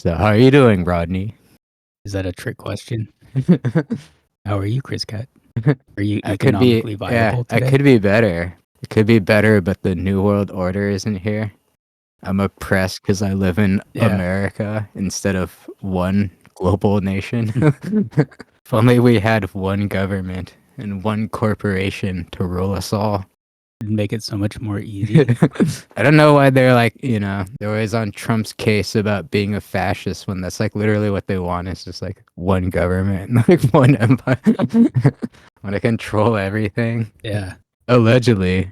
So how are you doing, Rodney? Is that a trick question? How are you, Cris Cat? Are you I could be, economically viable I today? could be better. It could be better, but the New World Order isn't here. I'm oppressed because I live in Yeah. America instead of one global nation. If only we had one government and one corporation to rule us all. It'd make it so much more easy. I don't know why they're like, they're always on Trump's case about being a fascist when that's like literally what they want is just like one government, like one empire. Want to control everything. Yeah. Allegedly.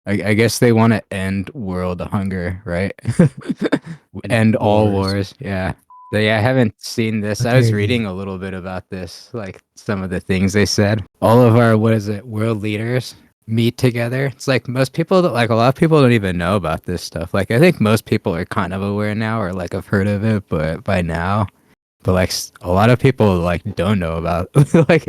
I guess they want to end world hunger, right? End all wars. Yeah. So yeah, I haven't seen this. I was reading a little bit about this, like some of the things they said. All of our, world leaders meet together. It's like most people, like a lot of people don't even know about this stuff. Like I think most people are kind of aware now or like have heard of it, but by now. But like a lot of people like don't know about like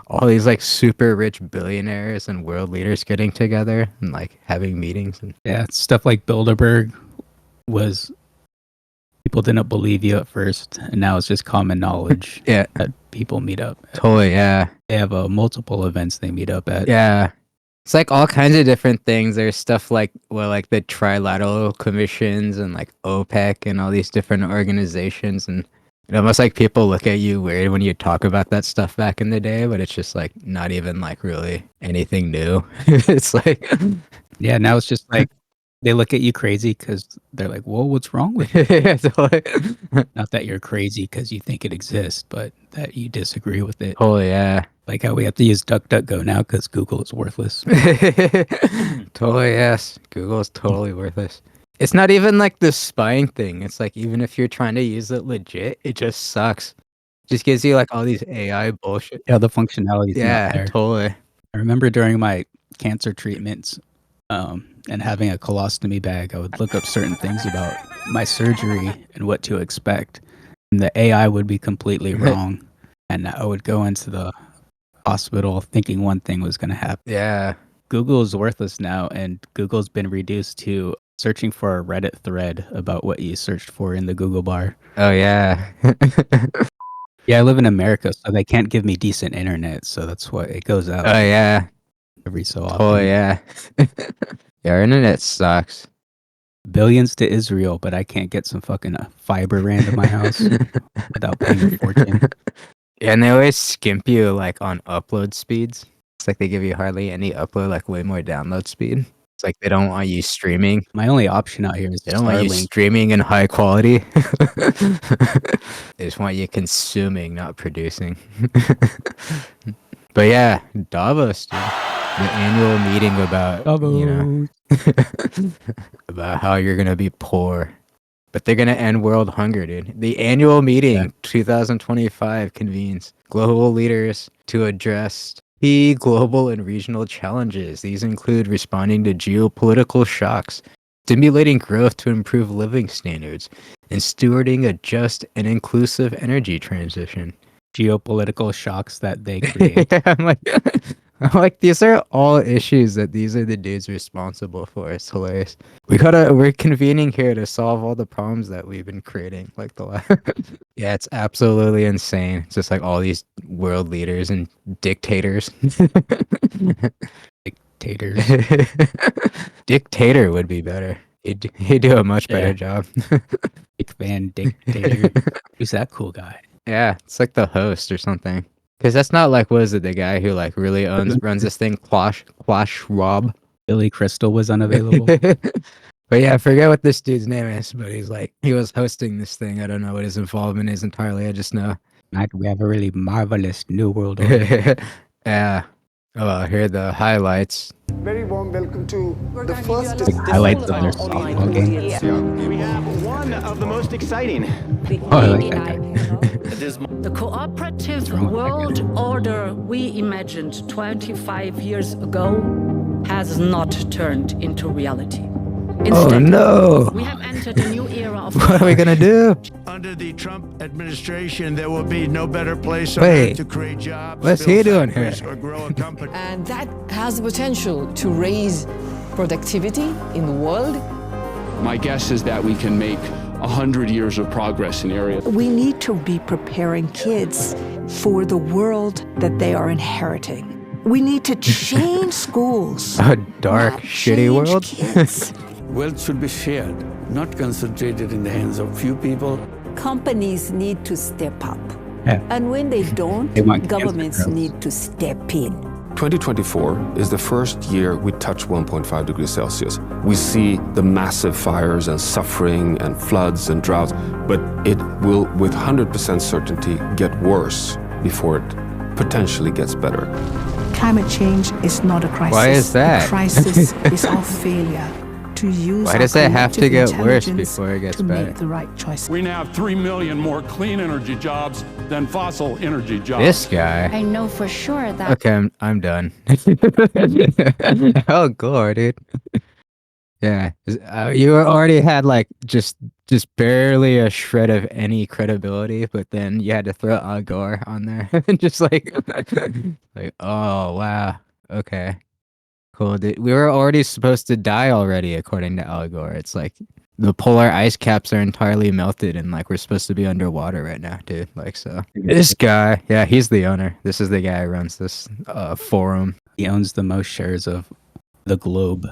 all these like super rich billionaires and world leaders getting together and like having meetings and Yeah, stuff like Bilderberg was people didn't believe you at first, and now it's just common knowledge. Yeah, that people meet up. Totally, yeah. They have multiple events they meet up at. Yeah. It's like all kinds of different things. There's stuff like like the trilateral commissions and like OPEC and all these different organizations, and it almost like people look at you weird when you talk about that stuff back in the day, but it's just like not even like really anything new. It's like, yeah, now it's just like they look at you crazy because they're like, "Whoa, what's wrong with you?" Yeah, totally. Not that you're crazy because you think it exists, but that you disagree with it. Oh yeah. Like how we have to use DuckDuckGo now because Google is worthless. Totally, yes. Google is totally worthless. It's not even like the spying thing. It's like even if you're trying to use it legit, it just sucks. Just gives you like all these AI bullshit. Yeah, the functionality is not there. Totally. I remember during my cancer treatments and having a colostomy bag, I would look up certain things about my surgery and what to expect. And the AI would be completely wrong. And I would go into the hospital thinking one thing was going to happen. Yeah. Google is worthless now, and Google's been reduced to searching for a Reddit thread about what you searched for in the Google bar. Oh, yeah. Yeah, I live in America, so they can't give me decent internet, so that's why it goes out. Oh, yeah. Every so often. Oh, yeah. Yeah, our internet sucks. Billions to Israel, but I can't get some fucking fiber ran to my house without paying a fortune. Yeah, and they always skimp you like on upload speeds. It's like they give you hardly any upload, like way more download speed. It's like they don't want you streaming. My only option out here is they don't want you streaming in high quality. They just want you consuming, not producing. But yeah, Davos, dude. The annual meeting about Davos. About how you're gonna be poor. But they're gonna end world hunger, dude. The annual meeting, 2025, convenes global leaders to address key global and regional challenges. These include responding to geopolitical shocks, stimulating growth to improve living standards, and stewarding a just and inclusive energy transition. Geopolitical shocks that they create. I'm like, these are all issues that these are the dudes responsible for. It's hilarious. We're convening here to solve all the problems that we've been creating. Like yeah, it's absolutely insane. It's just like all these world leaders and dictators. Dictators. Dictator would be better. He'd do a much better job. Dick Van Dictator. Who's that cool guy? Yeah, it's like the host or something. Because that's not like, what is it, the guy who like really runs this thing, Klaus Schwab? Billy Crystal was unavailable. But yeah, I forget what this dude's name is, but he was hosting this thing. I don't know what his involvement is entirely. I just know. We have a really marvelous new world order. Yeah. Oh, here are the highlights. Very warm welcome to the first highlights of their softball game. We have one of the most exciting. Oh, I like that guy. The cooperative world order we imagined 25 years ago has not turned into reality. Instead, no! We have entered a new era of What are we gonna do? Under the Trump administration, there will be no better place to create jobs. What's he doing here? Or grow a company. And that has the potential to raise productivity in the world. My guess is that we can make 100 years of progress in the area. We need to be preparing kids for the world that they are inheriting. We need to change schools. A dark, shitty world? Kids. Wealth should be shared, not concentrated in the hands of few people. Companies need to step up. Yeah. And when they don't, governments need to step in. 2024 is the first year we touch 1.5 degrees Celsius. We see the massive fires and suffering and floods and droughts, but it will with 100% certainty get worse before it potentially gets better. Climate change is not a crisis. Why is that? The crisis is our failure to use Why does it have to get worse before it gets better? Make the right choice. We now have 3 million more clean energy jobs than fossil energy jobs. This guy. I know for sure that. Okay, I'm done. Oh, Gore, dude. Yeah, you already had like just barely a shred of any credibility, but then you had to throw Al Gore on there, and just like, oh wow, okay. Cool. We were already supposed to die already, according to Al Gore. It's like the polar ice caps are entirely melted, and like we're supposed to be underwater right now, dude. Like, so this guy, yeah, he's the owner. This is the guy who runs this forum. He owns the most shares of the globe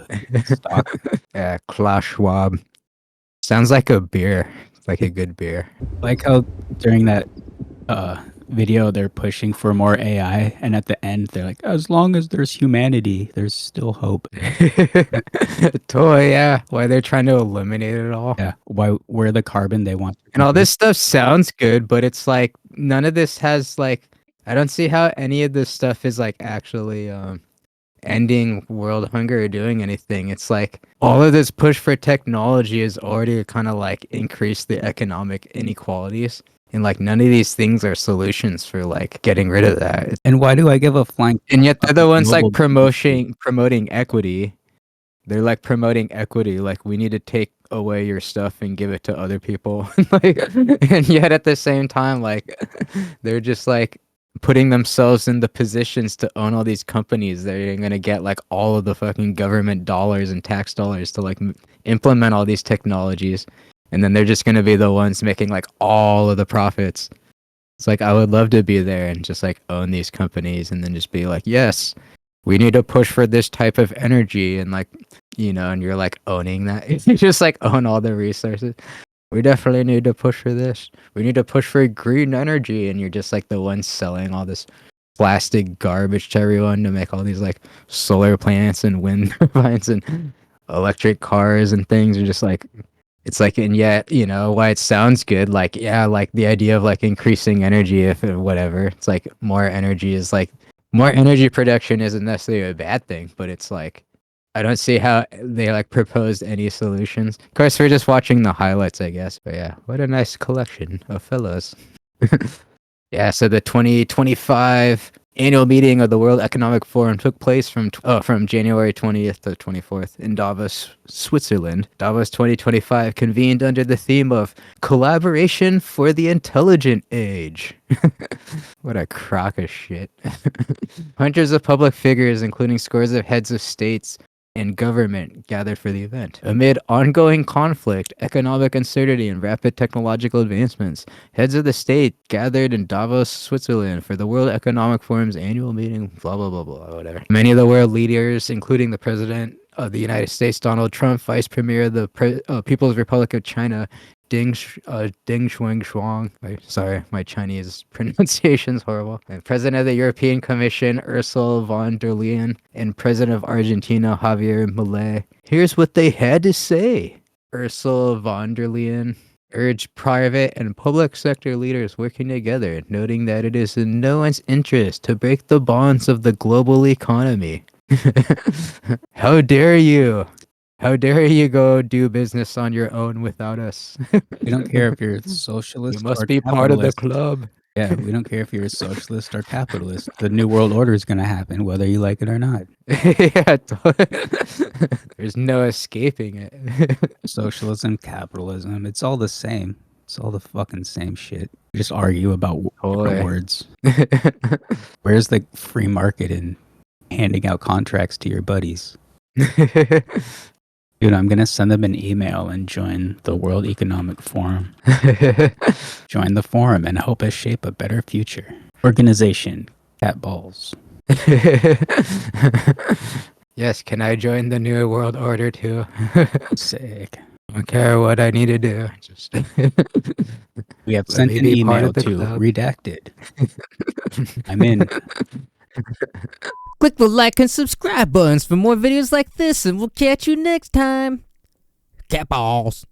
stock. Yeah, Klaus Schwab. Sounds like a beer. It's like a good beer. Like how during that video they're pushing for more AI, and at the end they're like, as long as there's humanity, there's still hope. Totally, yeah. Why they're trying to eliminate it all. Yeah. Where the carbon they want. And all this stuff sounds good, but it's like none of this has like, I don't see how any of this stuff is like actually ending world hunger or doing anything. It's like all of this push for technology is already kind of like increased the economic inequalities. And like none of these things are solutions for like getting rid of that. And why do I give a flying? And yet they're the ones like promoting equity. They're like promoting equity. Like we need to take away your stuff and give it to other people. Like, and yet at the same time, like they're just like putting themselves in the positions to own all these companies. They're gonna get like all of the fucking government dollars and tax dollars to like implement all these technologies. And then they're just going to be the ones making like all of the profits. It's like, I would love to be there and just like own these companies and then just be like, yes, we need to push for this type of energy. And like, you know, and you're like owning that. You just like own all the resources. We definitely need to push for this. We need to push for green energy. And you're just like the one selling all this plastic garbage to everyone to make all these like solar plants and wind turbines and electric cars and things. Are just like, it's like, and yet, you know, why it sounds good, like, yeah, like the idea of like increasing energy, if whatever, it's like more energy is like, more energy production isn't necessarily a bad thing, but it's like, I don't see how they like proposed any solutions. Of course, we're just watching the highlights, I guess, but yeah, what a nice collection of fellows. Yeah, so the 2025 annual meeting of the World Economic Forum took place from January 20th to 24th in Davos, Switzerland. Davos 2025 convened under the theme of Collaboration for the Intelligent Age. What a crock of shit. Hundreds of public figures, including scores of heads of states and government, gathered for the event. Amid ongoing conflict, economic uncertainty, and rapid technological advancements, heads of the state gathered in Davos, Switzerland for the World Economic Forum's annual meeting, blah, blah, blah, blah, whatever. Many of the world leaders, including the President of the United States, Donald Trump, Vice Premier of the People's Republic of China, Ding Shuang. Sorry, my Chinese pronunciation's horrible. And President of the European Commission, Ursula von der Leyen, and President of Argentina, Javier Milei. Here's what they had to say. Ursula von der Leyen urged private and public sector leaders working together, noting that it is in no one's interest to break the bonds of the global economy. How dare you? How dare you go do business on your own without us? We don't care if you're a socialist. You must or be part of the capitalist. club. Yeah, we don't care if you're a socialist or capitalist. The New World Order is going to happen, whether you like it or not. Yeah, there's no escaping it. Socialism, capitalism, it's all the same. It's all the fucking same shit. We just argue about different words. Where's the free market in handing out contracts to your buddies? Dude, I'm going to send them an email and join the World Economic Forum. Join the forum and help us shape a better future. Organization, Cat Ballz. Yes, can I join the New World Order too? Sick. I don't care what I need to do. Just we have sent an email to redacted. I'm in. Click the like and subscribe buttons for more videos like this, and we'll catch you next time. Cat Ballz.